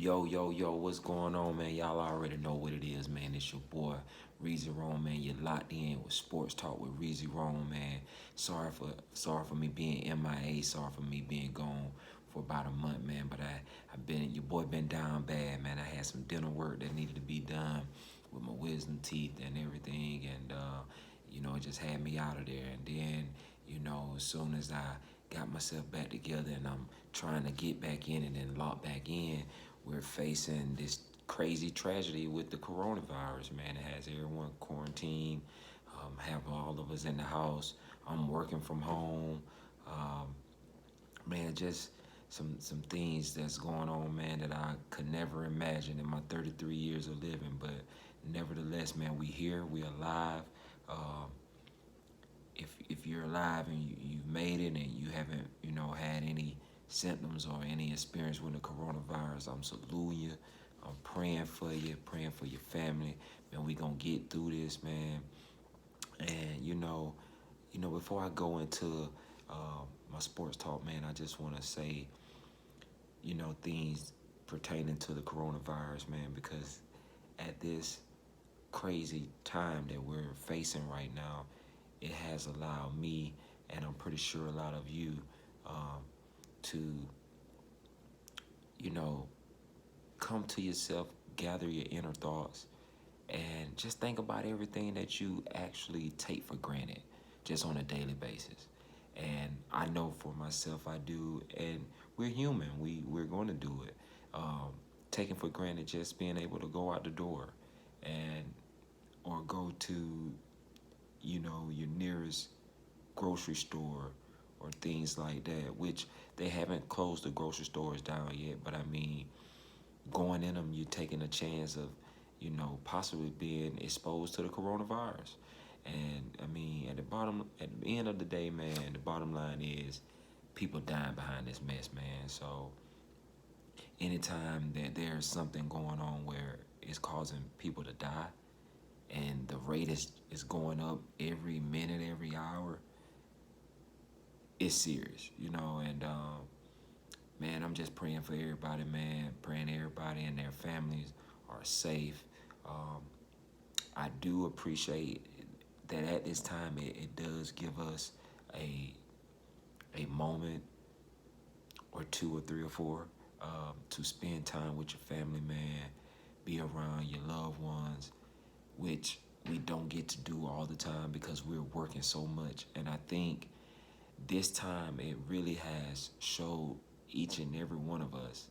Yo, what's going on, man? Y'all already know what it is, man. It's your boy, Reezy Rome, man. You're locked in with Sports Talk with Reezy Rome, man. Sorry for me being MIA, sorry for me being gone for about a month, man. But your boy been down bad, man. I had some dental work that needed to be done with my wisdom teeth and everything, and it just had me out of there. And then, as soon as I got myself back together and I'm trying to get back in and then lock back in, we're facing this crazy tragedy with the coronavirus, man. It has everyone quarantined, have all of us in the house. I'm working from home. Um, Man, just some things that's going on, man, that I could never imagine in my 33 years of living. But nevertheless, man, we here, we alive. Um, if you're alive and you've made it and you haven't, had any symptoms or any experience with the coronavirus, I'm saluting you. I'm praying for you, praying for your family. Man, we gonna get through this, man. And before I go into my sports talk, man, I just want to say, things pertaining to the coronavirus, man, because at this crazy time that we're facing right now, it has allowed me, and I'm pretty sure a lot of you, um, to, you know, come to yourself, gather your inner thoughts, and just think about everything that you actually take for granted just on a daily basis. And I know for myself I do, and we're human. We're going to do it. Um, Taking for granted just being able to go out the door and or go to your nearest grocery store or things like that, which they haven't closed the grocery stores down yet, but I mean, going in them, you're taking a chance of, possibly being exposed to the coronavirus. And I mean, at the end of the day, man, the bottom line is people dying behind this mess, man. So anytime that there's something going on where it's causing people to die and the rate is going up every minute, every hour, it's serious, and man, I'm just praying for everybody, man, praying everybody and their families are safe. Um, I do appreciate that at this time it does give us a moment or two or three or four to spend time with your family, man, be around your loved ones, which we don't get to do all the time because we're working so much. And I think this time it really has showed each and every one of us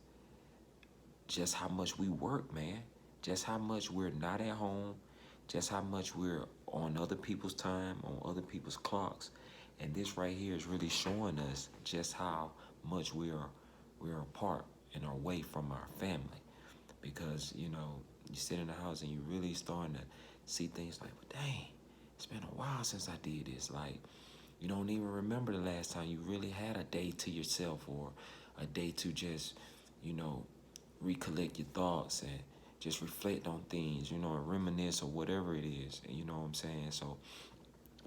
just how much we work, man. Just how much we're not at home, just how much we're on other people's time, on other people's clocks. And this right here is really showing us just how much we're apart and away from our family. Because, you sit in the house and you really starting to see things like, well, dang, it's been a while since I did this. Like, you don't even remember the last time you really had a day to yourself or a day to just, you know, recollect your thoughts and just reflect on things, and reminisce or whatever it is. And you know what I'm saying? So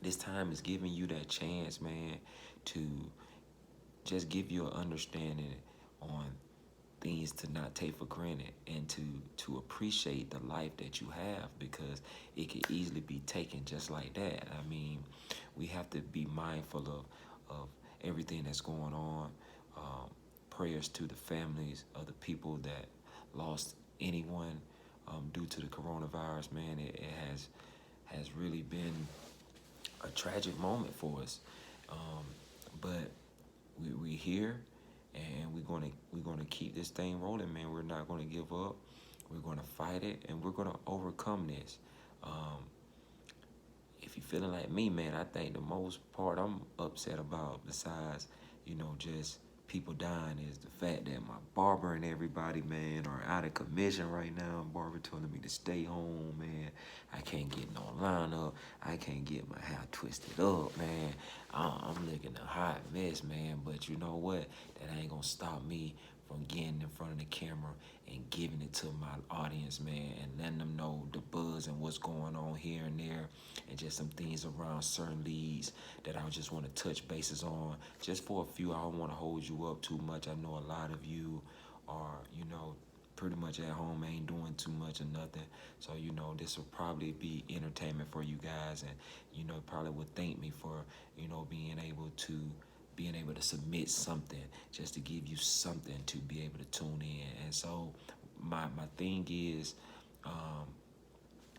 this time is giving you that chance, man, to just give you an understanding on things to not take for granted and to appreciate the life that you have, because it could easily be taken just like that. I mean, we have to be mindful of everything that's going on. Um, Prayers to the families of the people that lost anyone due to the coronavirus, man. It has really been a tragic moment for us. Um, but we here, and we're gonna keep this thing rolling, man. We're not gonna give up. We're gonna fight it, and we're gonna overcome this. Um, if you're feeling like me, man, I think the most part I'm upset about, besides just people dying, is the fact that my barber and everybody, man, are out of commission right now. Barber telling me to stay home, man. I can't get no lineup. I can't get my hair twisted up, man. I'm looking a hot mess, man. But you know what? That ain't gonna stop me from getting in front of the camera and giving it to my audience, man, and letting them know the buzz and what's going on here and there, and just some things around certain leads that I just want to touch bases on. Just for a few, I don't want to hold you up too much. I know a lot of you are, pretty much at home, ain't doing too much or nothing. So, this will probably be entertainment for you guys, and, probably would thank me for, being able to submit something just to give you something to be able to tune in. And so my thing is, um,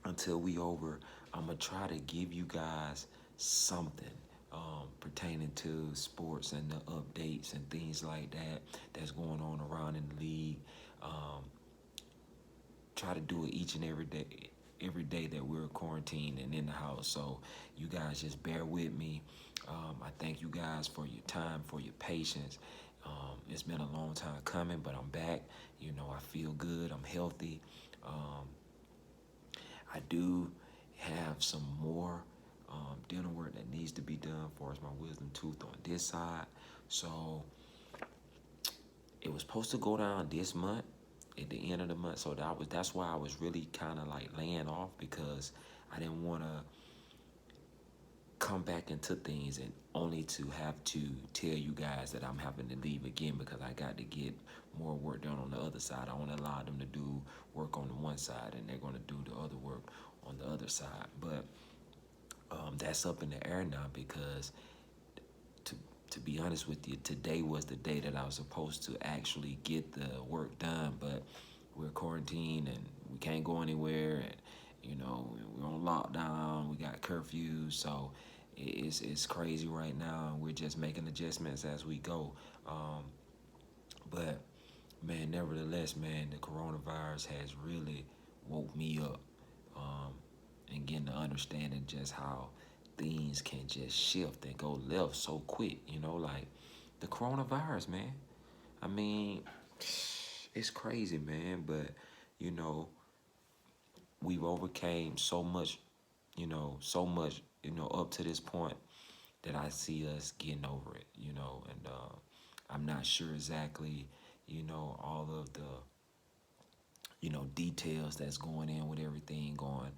until we over, I'm gonna try to give you guys something pertaining to sports and the updates and things like that that's going on around in the league. Um, Try to do it each and every day that we're quarantined and in the house. So you guys just bear with me. I thank you guys for your time, for your patience. It's been a long time coming, but I'm back. I feel good. I'm healthy. Um, I do have some more dental work that needs to be done as far as my wisdom tooth on this side. So it was supposed to go down this month at the end of the month. So that's why I was really kind of like laying off, because I didn't want to come back into things and only to have to tell you guys that I'm having to leave again because I got to get more work done on the other side. I want to allow them to do work on the one side, and they're going to do the other work on the other side. But that's up in the air now, because to to be honest with you, today was the day that I was supposed to actually get the work done, but we're quarantined and we can't go anywhere, and we're on lockdown. We got curfews, so it's crazy right now, and we're just making adjustments as we go. Um, but man, nevertheless, man, the coronavirus has really woke me up, um, and getting to understanding just how things can just shift and go left so quick. Like the coronavirus, man. I mean, it's crazy, man. But you know, we've overcame so much. So much. Up to this point, that I see us getting over it. And I'm not sure exactly. All of the details that's going in with everything going,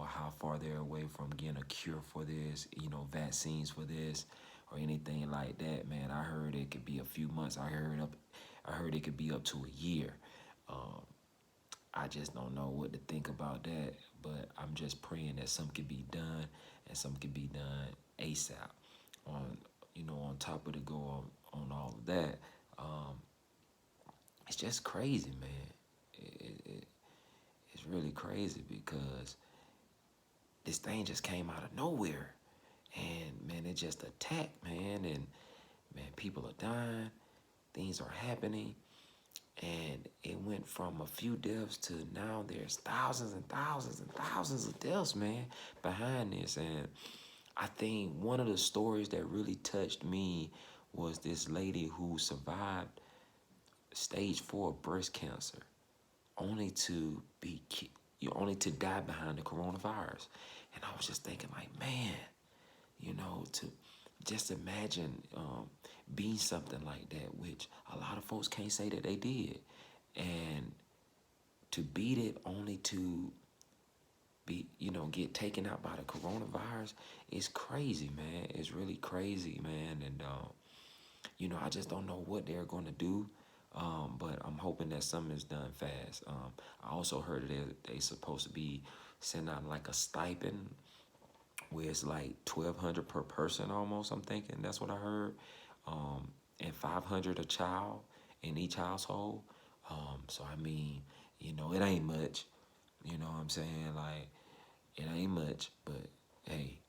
how far they're away from getting a cure for this, vaccines for this or anything like that, man. I heard it could be a few months. I heard it could be up to a year. Um, I just don't know what to think about that, but I'm just praying that something can be done and something can be done ASAP. On on top of the go on all of that, um, it's just crazy, man. It's really crazy because this thing just came out of nowhere. And man, it just attacked, man. And man, people are dying, things are happening. And it went from a few deaths to now there's thousands and thousands and thousands of deaths, man, behind this. And I think one of the stories that really touched me was this lady who survived stage 4 breast cancer, only to only to die behind the coronavirus. And I was just thinking, like, man, to just imagine being something like that, which a lot of folks can't say that they did, and to beat it only to be, get taken out by the coronavirus is crazy, man. It's really crazy, man. And I just don't know what they're going to do. But I'm hoping that something is done fast. I also heard that they supposed to be sending out like a stipend where it's like 1,200 per person almost. I'm thinking that's what I heard, and 500 a child in each household. So I mean, it ain't much. You know what I'm saying? Like it ain't much, but hey,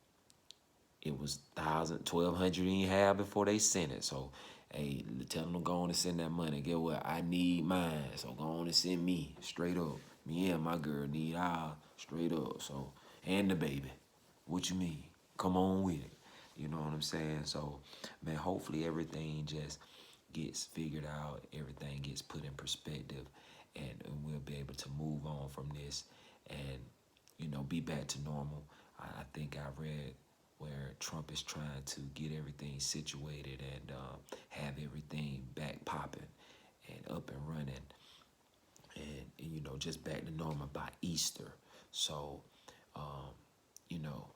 it was 1,200 in have before they sent it. So, hey, tell them to go on and send that money. Get what? I need mine. So go on and send me straight up. Me and my girl need ours straight up. So, and the baby. What you mean? Come on with it. You know what I'm saying? So, man, hopefully everything just gets figured out. Everything gets put in perspective. And we'll be able to move on from this and, be back to normal. I think I read where Trump is trying to get everything situated and have everything back popping and up and running and just back to normal by Easter. So, um, you know,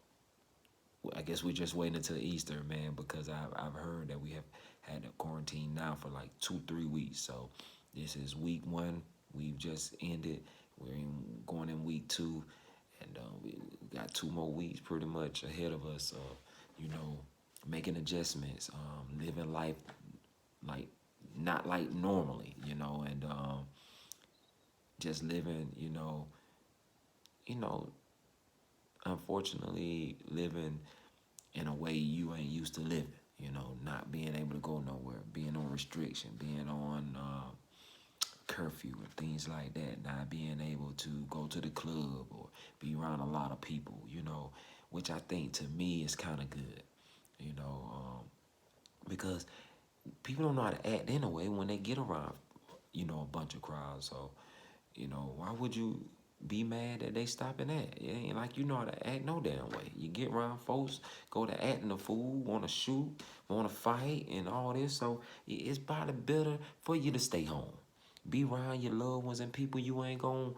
I guess we're just waiting until Easter, man, because I've heard that we have had a quarantine now for like 2-3 weeks. So this is week 1, We've just ended. Going in week 2, and we got 2 more weeks pretty much ahead of us of, you know, making adjustments, living life like not like normally, and just living, you know, unfortunately living in a way you ain't used to living. Not being able to go nowhere, being on restriction, being on curfew and things like that, not being able to go to the club or be around a lot of people, which I think to me is kind of good, you know, because people don't know how to act anyway when they get around, a bunch of crowds. So, why would you be mad that they stopping that? It ain't like you know how to act no damn way. You get around folks, go to acting a fool, want to shoot, want to fight, and all this. So it's probably better for you to stay home. Be around your loved ones and people you ain't gonna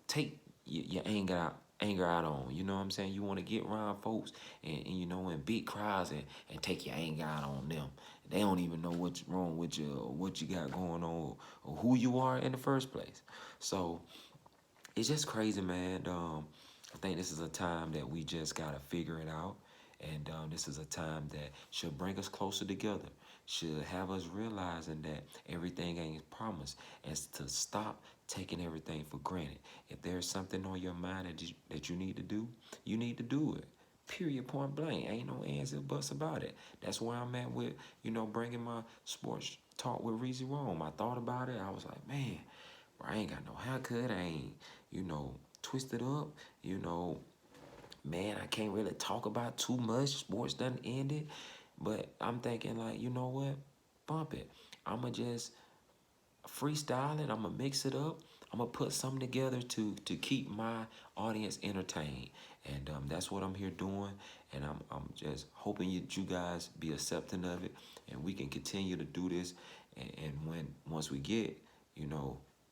take your anger out on. You know what I'm saying? You want to get around folks and in big crowds and take your anger out on them. They don't even know what's wrong with you or what you got going on or who you are in the first place. So it's just crazy, man. I think this is a time that we just gotta figure it out, and this is a time that should bring us closer together. Should have us realizing that everything ain't promised, and to stop taking everything for granted. If there's something on your mind that you need to do, you need to do it. Period. Point blank. Ain't no ands or buts about it. That's where I'm at with bringing my sports talk with Reezy Rome. I thought about it. I was like, man. I ain't got no haircut. I ain't, twisted up. Man, I can't really talk about too much. Sports done ended. But I'm thinking like, you know what? Bump it. I'ma just freestyle it. I'ma mix it up. I'ma put something together to keep my audience entertained. And that's what I'm here doing. And I'm just hoping you guys be accepting of it. And we can continue to do this. And once we get,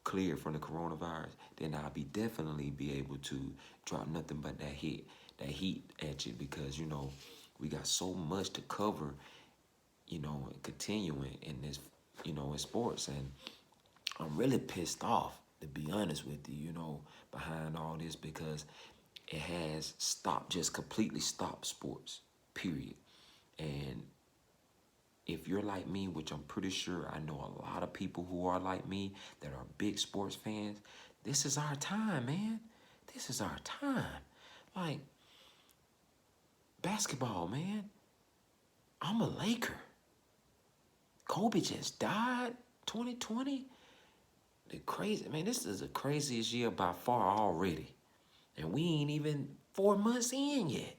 cleared from the coronavirus, then I'll definitely be able to drop nothing but that heat at you, because we got so much to cover, and continuing in this, in sports. And I'm really pissed off, to be honest with you, behind all this, because it has just completely stopped sports, period. And if you're like me, which I'm pretty sure I know a lot of people who are like me that are big sports fans, this is our time, man. This is our time. Like, basketball, man. I'm a Laker. Kobe just died, 2020. This is the craziest year by far already. And we ain't even 4 months in yet.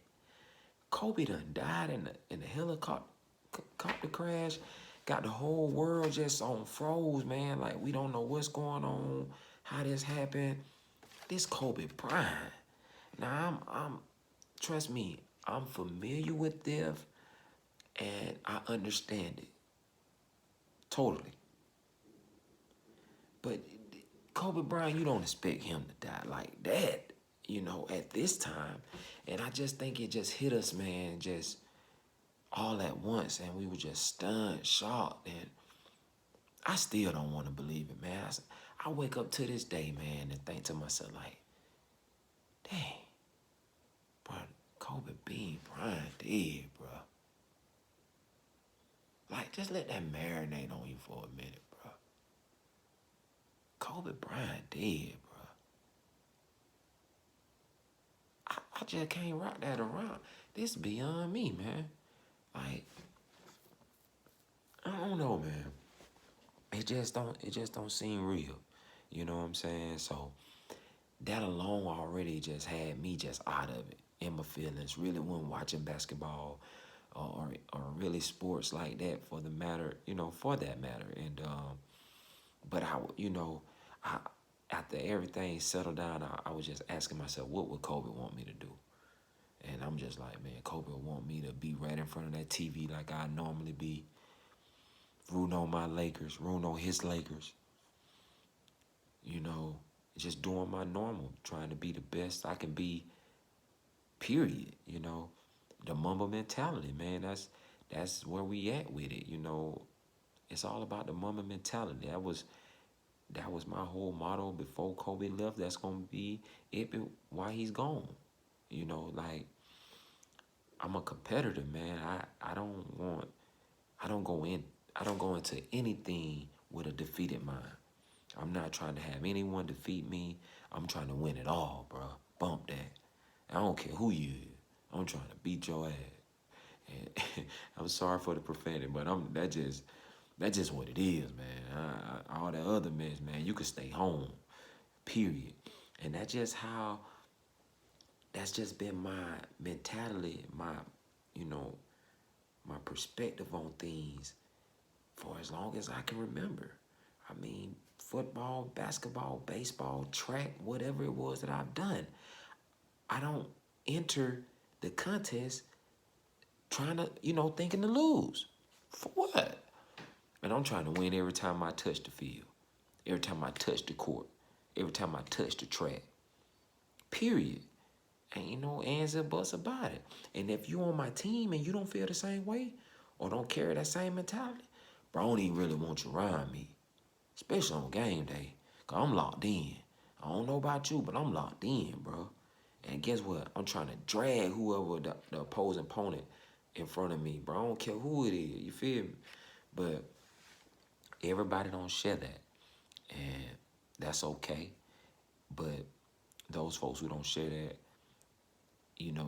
Kobe done died in the helicopter crash. Got the whole world just on froze, man. Like, we don't know what's going on, how this happened. This Kobe Bryant. Now, I'm trust me, I'm familiar with death, and I understand it totally. But Kobe Bryant, you don't expect him to die like that, at this time. And I just think it just hit us, man, just all at once, and we were just stunned, shocked, and I still don't want to believe it, man. I wake up to this day, man, and think to myself, like, dang, bro, Kobe Bean Bryant dead, bro. Like, just let that marinate on you for a minute, bro. Kobe Bryant dead, bro. I just can't wrap that around. This beyond me, man. Like, I don't know, man. It just don't seem real. You know what I'm saying? So that alone already just had me just out of it, in my feelings. Really when watching basketball or really sports like that, for the matter, for that matter. And but I after everything settled down, I was just asking myself, what would Kobe want me to do? And I'm just like, man, Kobe would want me to be right in front of that TV like I normally be, rooting on my Lakers, rooting on his Lakers. Just doing my normal, trying to be the best I can be, period. The Mamba mentality, man, that's where we at with it. It's all about the Mamba mentality. That was my whole motto before Kobe left. That's gonna be it while he's gone. You know, like I'm a competitor, man. I don't go in I don't go into anything with a defeated mind. I'm not trying to have anyone defeat me. I'm trying to win it all, bro. Bump that. I don't care who you is. I'm trying to beat your ass. And I'm sorry for the profanity, but that's just what it is, man. All that other mess, man, you could stay home. Period. And that's just been my mentality, you know, my perspective on things for as long as I can remember. I mean, football, basketball, baseball, track, whatever it was that I've done. I don't enter the contest trying to, thinking to lose. For what? And I'm trying to win every time I touch the field, every time I touch the court, every time I touch the track. Period. Ain't no ands and buts about it. And if you on my team and you don't feel the same way or don't carry that same mentality, bro, I don't even really want you around me, especially on game day, because I'm locked in. I don't know about you, but I'm locked in, bro. And guess what? I'm trying to drag whoever the opposing opponent in front of me, bro. I don't care who it is, you feel me? But everybody don't share that, and that's okay. But those folks who don't share that,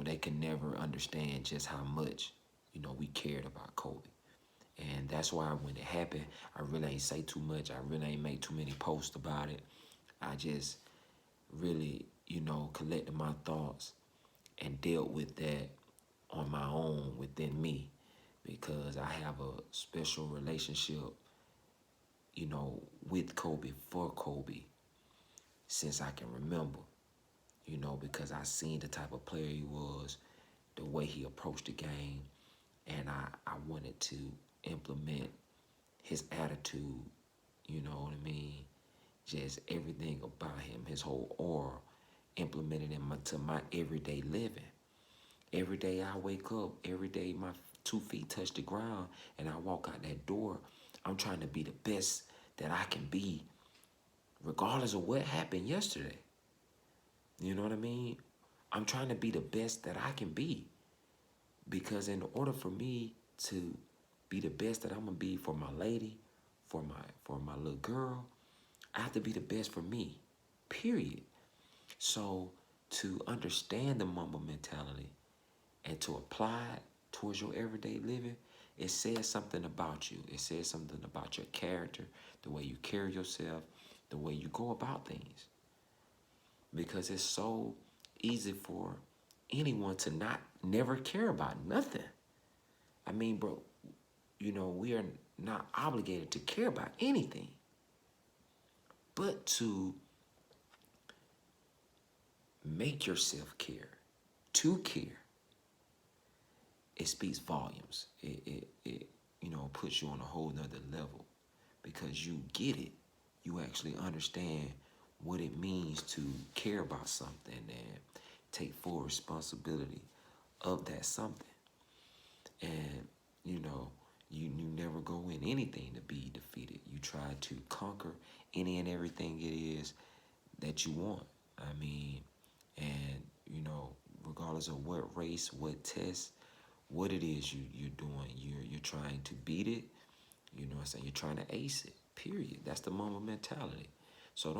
they can never understand just how much, we cared about Kobe. And that's why when it happened, I really ain't say too much. I really ain't make too many posts about it. I just really, collected my thoughts and dealt with that on my own within me because I have a special relationship, with Kobe, for Kobe, since I can remember, because I seen the type of player he was, the way he approached the game, and I wanted to implement his attitude, you know what I mean? Just everything about him, his whole aura, implemented into my everyday living. Every day I wake up, every day my 2 feet touch the ground, and I walk out that door, I'm trying to be the best that I can be, regardless of what happened yesterday. You know what I mean? I'm trying to be the best that I can be. Because in order for me to be the best that I'm gonna be for my lady, for my little girl, I have to be the best for me. Period. So to understand the Mamba mentality and to apply it towards your everyday living, it says something about you. It says something about your character, the way you carry yourself, the way you go about things. Because it's so easy for anyone to never care about nothing. I mean, bro, we are not obligated to care about anything, but to make yourself care, to care. It speaks volumes. It puts you on a whole nother level because you get it. You actually understand what it means to care about something and take full responsibility of that something. And, you never go in anything to be defeated. You try to conquer any and everything it is that you want. I mean, and, regardless of what race, what test, what it is you're doing, you're trying to beat it. You know what I'm saying? You're trying to ace it. Period. That's the Mamba mentality. So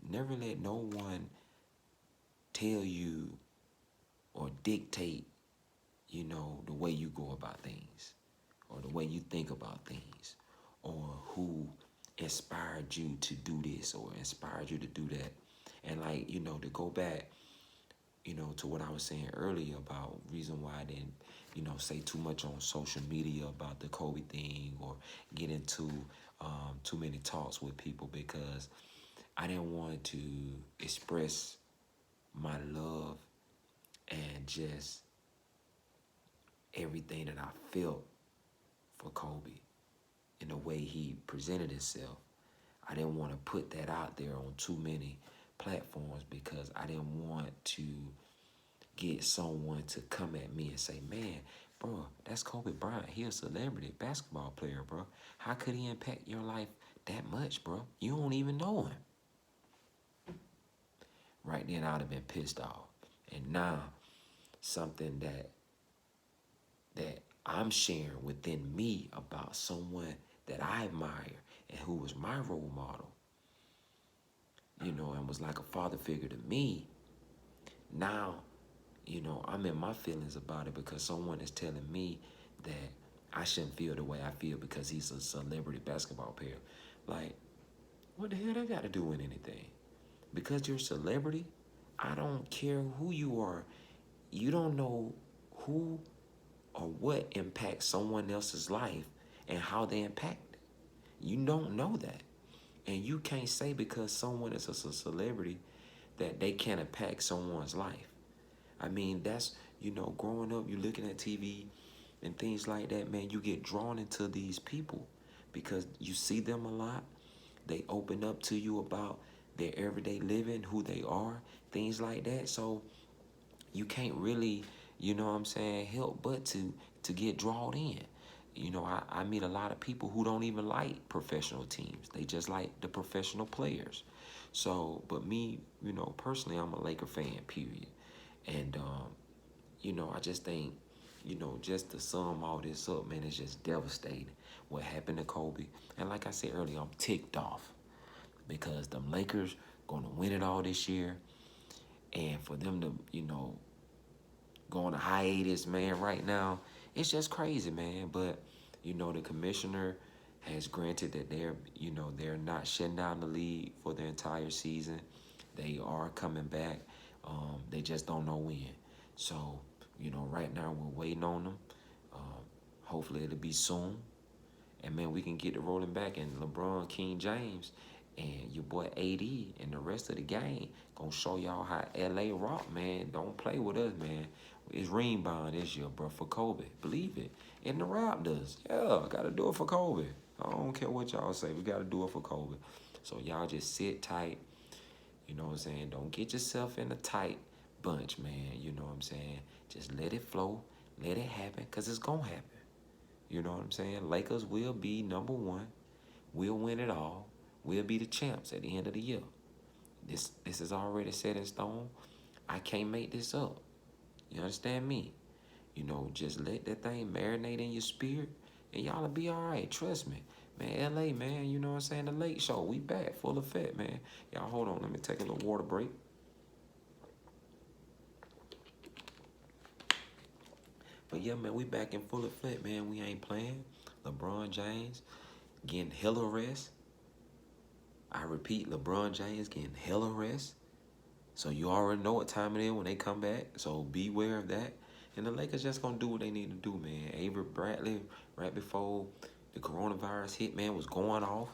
never let no one tell you or dictate, the way you go about things or the way you think about things or who inspired you to do this or inspired you to do that. And to go back, to what I was saying earlier about reason why I didn't, say too much on social media about the Kobe thing or get into too many talks with people because I didn't want to express my love and just everything that I felt for Kobe in the way he presented himself. I didn't want to put that out there on too many platforms because I didn't want to get someone to come at me and say, man, bro, that's Kobe Bryant. He a celebrity basketball player, bro. How could he impact your life that much, bro. You don't even know him. Right then, I'd have been pissed off. And now, something that I'm sharing within me about someone that I admire and who was my role model, and was like a father figure to me. Now, I'm in my feelings about it because someone is telling me that I shouldn't feel the way I feel because he's a celebrity basketball player. Like, what the hell that got to do with anything? Because you're a celebrity, I don't care who you are. You don't know who or what impacts someone else's life and how they impact it. You don't know that. And you can't say because someone is a celebrity that they can't impact someone's life. I mean, that's, growing up, you looking at TV and things like that, man, you get drawn into these people because you see them a lot. They open up to you about their everyday living, who they are, things like that. So you can't really, help but to get drawn in. I meet a lot of people who don't even like professional teams. They just like the professional players. So, but me, personally, I'm a Laker fan, period. And, I just think, just to sum all this up, man, it's just devastating what happened to Kobe. And like I said earlier, I'm ticked off because them Lakers going to win it all this year. And for them to, go on a hiatus, man, right now, it's just crazy, man. But, the commissioner has granted that they're not shutting down the league for the entire season. They are coming back. They just don't know when. So, right now we're waiting on them. Hopefully it'll be soon. And, man, we can get it rolling back. And LeBron, King James, and your boy AD and the rest of the gang gonna show y'all how LA rock, man. Don't play with us, man. It's ring bond this year, bro, for Kobe. Believe it. And the Raptors. Yeah, gotta do it for Kobe. I don't care what y'all say. We gotta do it for Kobe. So y'all just sit tight. You know what I'm saying? Don't get yourself in a tight bunch, man. You know what I'm saying? Just let it flow. Let it happen, because it's gonna happen. You know what I'm saying? Lakers will be number one. We'll win it all. We'll be the champs at the end of the year. This is already set in stone. I can't make this up. You understand me? Just let that thing marinate in your spirit, and y'all will be all right. Trust me. Man, LA, man, you know what I'm saying? The Late Show, we back, full effect, man. Y'all hold on. Let me take a little water break. But yeah, man, we back in full effect, man. We ain't playing. LeBron James getting hella rest. I repeat, LeBron James getting hella rest. So you already know what time it is when they come back. So beware of that. And the Lakers just going to do what they need to do, man. Avery Bradley, right before the coronavirus hit, man, was going off.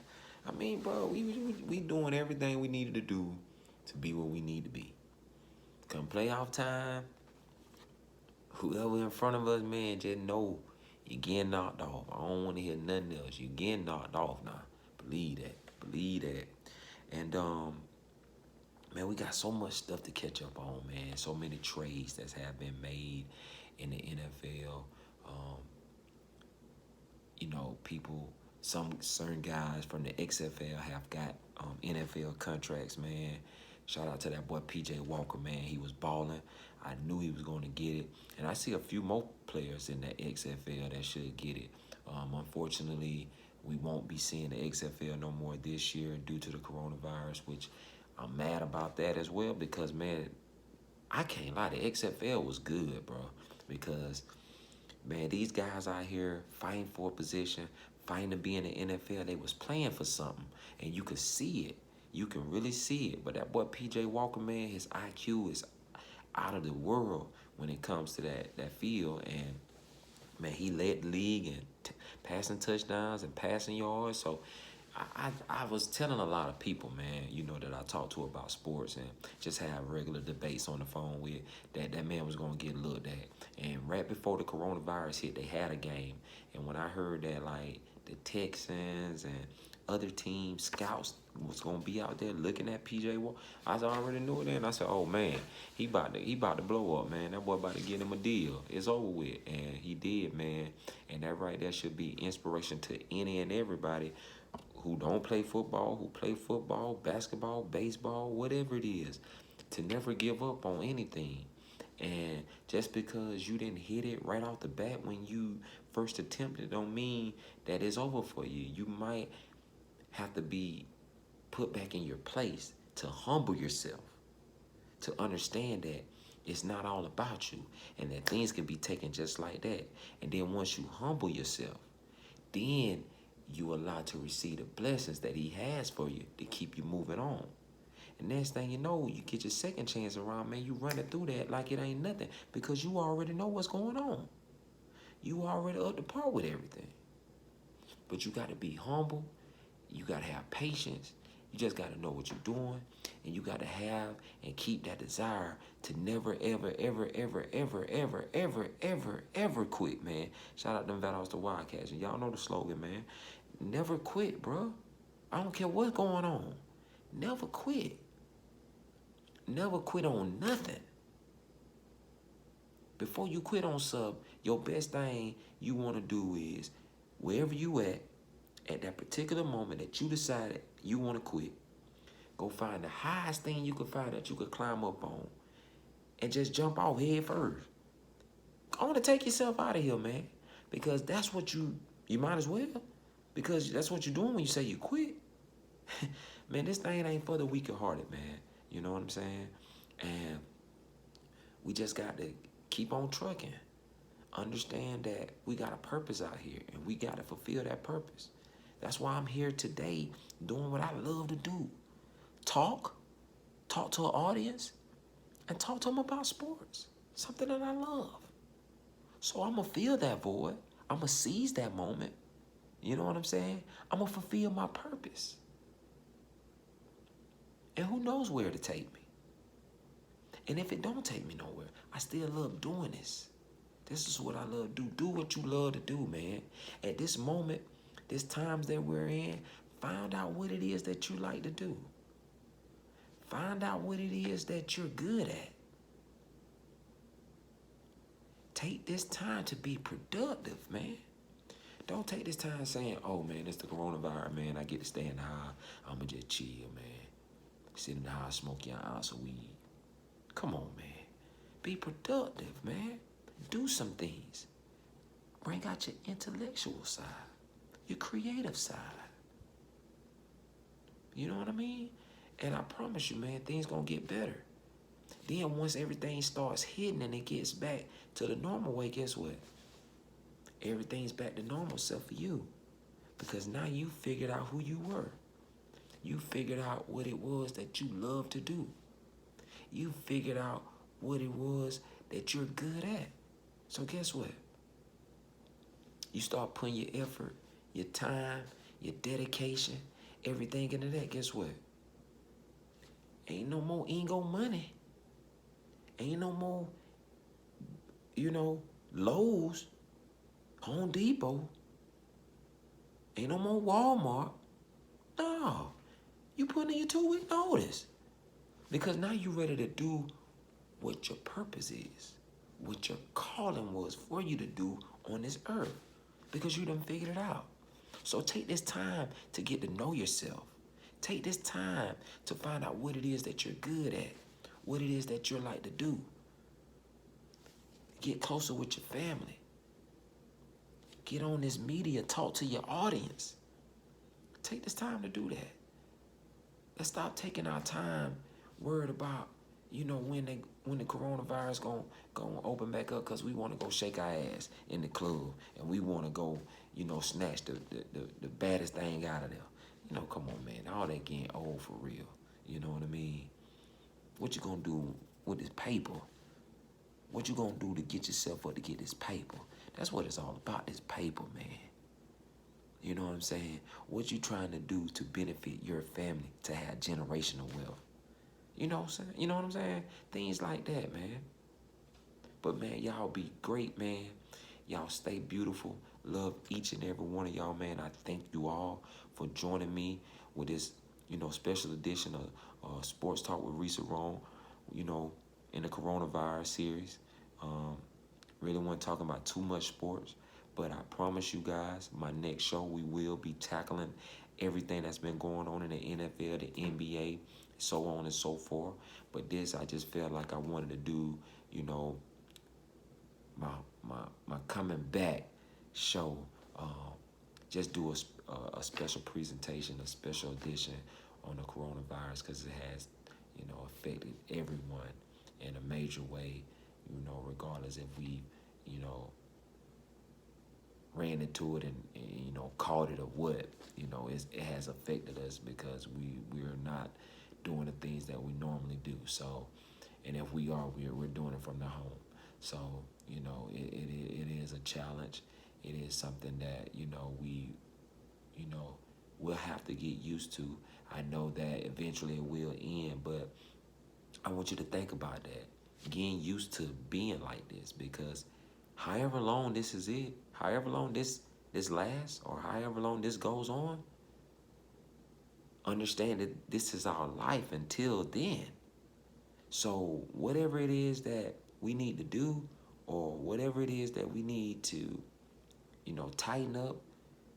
I mean, bro, we doing everything we needed to do to be where we need to be. Come playoff time, whoever in front of us, man, just know you're getting knocked off. I don't want to hear nothing else. You're getting knocked off now. Believe that. Believe that. And, man, we got so much stuff to catch up on, man. So many trades that have been made in the NFL. People, some certain guys from the XFL have got NFL contracts, man. Shout out to that boy P.J. Walker, man. He was balling. I knew he was going to get it. And I see a few more players in the XFL that should get it. Unfortunately, we won't be seeing the XFL no more this year due to the coronavirus, which I'm mad about that as well because, man, I can't lie. The XFL was good, bro, because, man, these guys out here fighting for a position, fighting to be in the NFL, they was playing for something, and you could see it. You can really see it. But that boy P.J. Walker, man, his IQ is out of the world when it comes to that field, and, man, he led the league in passing touchdowns and passing yards. So I was telling a lot of people, man, that I talk to about sports and just have regular debates on the phone with, that man was going to get looked at. And right before the coronavirus hit, they had a game. And when I heard that, like, the Texans and other teams, scouts was going to be out there looking at P.J. Walker, I already knew it then. I said, oh, man, he about to blow up, man. That boy about to get him a deal. It's over with. And he did, man. And that right there should be inspiration to any and everybody who don't play football, who play football, basketball, baseball, whatever it is, to never give up on anything. And just because you didn't hit it right off the bat when you first attempted don't mean that it's over for you. You might have to be put back in your place to humble yourself, to understand that it's not all about you and that things can be taken just like that. And then once you humble yourself, then you allow to receive the blessings that he has for you to keep you moving on. And next thing you know, you get your second chance around, man, you running through that like it ain't nothing because you already know what's going on. You already up to par with everything. But you got to be humble. You got to have patience. You just got to know what you're doing. And you got to have and keep that desire to never, ever, ever, ever, ever, ever, ever, ever, ever quit, man. Shout out them Valdosta the Wildcats. And y'all know the slogan, man. Never quit, bro. I don't care what's going on. Never quit. Never quit on nothing. Before you quit on sub, your best thing you want to do is, wherever you at that particular moment that you decided you want to quit, go find the highest thing you could find that you could climb up on and just jump off head first. I want to take yourself out of here, man, because that's what you might as well, because that's what you're doing when you say you quit. Man, this thing ain't for the weak of hearted, man. You know what I'm saying? And we just got to keep on trucking. Understand that we got a purpose out here and we got to fulfill that purpose. That's why I'm here today doing what I love to do. Talk to an audience, and talk to them about sports. Something that I love. So I'm going to fill that void. I'm going to seize that moment. You know what I'm saying? I'm going to fulfill my purpose. And who knows where to take me. And if it don't take me nowhere, I still love doing this. This is what I love to do. Do what you love to do, man. At this moment, this times that we're in, find out what it is that you like to do. Find out what it is that you're good at. Take this time to be productive, man. Don't take this time saying, oh, man, it's the coronavirus, man. I get to stay in the house. I'm going to just chill, man. Sit in the house, smoke your ounce of weed. Come on, man. Be productive, man. Do some things. Bring out your intellectual side, your creative side. You know what I mean? And I promise you, man, things gonna get better. Then once everything starts hitting and it gets back to the normal way, guess what? Everything's back to normal except for you. Because now you figured out who you were. You figured out what it was that you love to do. You figured out what it was that you're good at. So guess what? You start putting your effort, your time, your dedication, everything into that. Guess what? Ain't no more ego money. Ain't no more, Lowe's, Home Depot. Ain't no more Walmart. No. You put in your 2-week notice. Because now you're ready to do what your purpose is, what your calling was for you to do on this earth. Because you done figured it out. So take this time to get to know yourself. Take this time to find out what it is that you're good at, what it is that you like to do. Get closer with your family. Get on this media, talk to your audience. Take this time to do that. Let's stop taking our time worried about, when the coronavirus gonna open back up, because we want to go shake our ass in the club and we want to go, snatch the baddest thing out of there. Come on, man. All that getting old for real. You know what I mean? What you gonna do with this paper? What you gonna do to get yourself up to get this paper? That's what it's all about, this paper, man. You know what I'm saying? What you trying to do to benefit your family, to have generational wealth? You know what I'm saying? You know what I'm saying? Things like that, man. But, man, y'all be great, man. Y'all stay beautiful. Love each and every one of y'all, man. I thank you all for joining me with this, special edition of Sports Talk with Risa Rome, in the coronavirus series. Really wasn't talking about too much sports, but I promise you guys, my next show we will be tackling everything that's been going on in the NFL, the NBA, so on and so forth. But this, I just felt like I wanted to do, you know, my my coming back show. Just do a special presentation, a special edition on the coronavirus because it has, you know, affected everyone in a major way. You know, regardless if we, you know, ran into it and you know caught it or what, you know, it has affected us because we're not doing the things that we normally do. So, and if we are, we're doing it from the home. So, you know, it is a challenge. It is something that, you know, you know, we'll have to get used to. I know that eventually it will end, but I want you to think about that. Getting used to being like this because however long this is it, however long this lasts, or however long this goes on, understand that this is our life until then. So whatever it is that we need to do, or whatever it is that we need to, you know, tighten up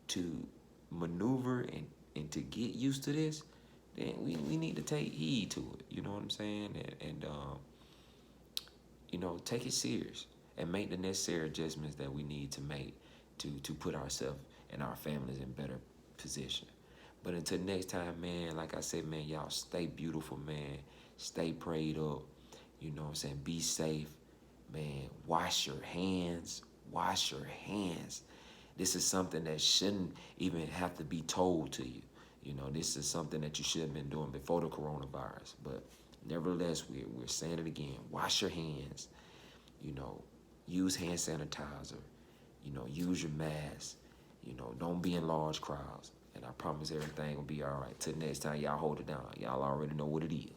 to maneuver and to get used to this, then we need to take heed to it. You know what I'm saying? And you know, take it serious and make the necessary adjustments that we need to make to put ourselves and our families in better position. But until next time, man, like I said, man, y'all stay beautiful, man. Stay prayed up. You know what I'm saying? Be safe, man. Wash your hands. Wash your hands. This is something that shouldn't even have to be told to you. You know, this is something that you should have been doing before the coronavirus. But nevertheless, we're saying it again. Wash your hands. You know, use hand sanitizer. You know, use your mask. You know, don't be in large crowds. And I promise everything will be all right. Till next time, y'all hold it down. Y'all already know what it is.